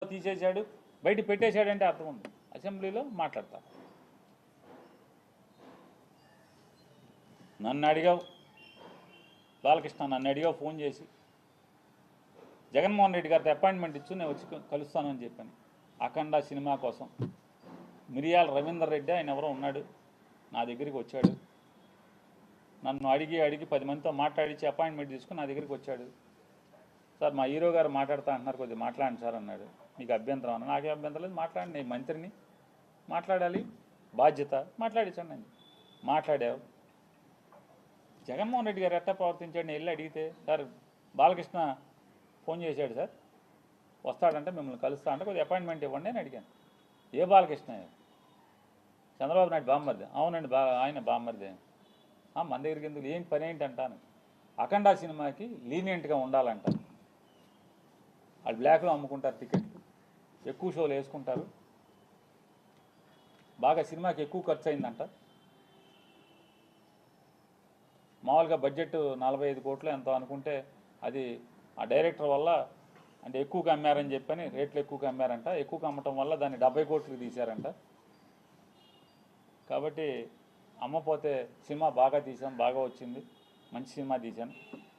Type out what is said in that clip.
తీసేశాడు, బయట పెట్టేశాడంటే అర్థం ఉంది. అసెంబ్లీలో మాట్లాడతా. నన్ను అడిగావు బాలకృష్ణ, నన్ను అడిగావు ఫోన్ చేసి, జగన్మోహన్ రెడ్డి గారితో అపాయింట్మెంట్ ఇచ్చు నేను వచ్చి కలుస్తానని చెప్పాను. అఖండ సినిమా కోసం మిరియాల రవీందర్ రెడ్డి ఆయన ఎవరో ఉన్నాడు, నా దగ్గరికి వచ్చాడు. నన్ను అడిగి 10 మందితో మాట్లాడించి అపాయింట్మెంట్ తీసుకుని నా దగ్గరికి వచ్చాడు. సార్ మా హీరో గారు మాట్లాడుతా అంటున్నారు, కొద్దిగా మాట్లాడండి సార్ అన్నాడు. మీకు అభ్యంతరం అన్న, నాకే అభ్యంతరం లేదు, మాట్లాడండి, నేను మంత్రిని, మాట్లాడాలి, బాధ్యత, మాట్లాడించండి అని మాట్లాడావు. జగన్మోహన్ రెడ్డి గారు ఎట్టా ప్రవర్తించాడు నేను వెళ్ళి అడిగితే, సార్ బాలకృష్ణ ఫోన్ చేశాడు సార్, వస్తాడంటే మిమ్మల్ని కలుస్తా అంటే కొద్దిగా అపాయింట్మెంట్ ఇవ్వండి అని అడిగాను. ఏ బాలకృష్ణ? చంద్రబాబు నాయుడు బామ్మర్ది. అవునండి, ఆయన బామ్మర్ది. మన దగ్గరికి ఎందుకు, ఏంటి పని ఏంటి అంటాను. అఖండ సినిమాకి లీనియంట్గా ఉండాలంట. వాళ్ళు బ్లాక్లో అమ్ముకుంటారు టికెట్లు, ఎక్కువ షోలు వేసుకుంటారు, బాగా సినిమాకి ఎక్కువ ఖర్చు అయిందంట. మామూలుగా బడ్జెట్ 45 కోట్లు ఎంతో అనుకుంటే అది ఆ డైరెక్టర్ వల్ల అంటే ఎక్కువగా అమ్మారని చెప్పని రేట్లు ఎక్కువగా అమ్మారంట. ఎక్కువగా అమ్మటం వల్ల దాన్ని 70 కోట్లకి తీశారంట. కాబట్టి అమ్మపోతే సినిమా బాగా తీసాం, బాగా వచ్చింది, మంచి సినిమా తీశాను.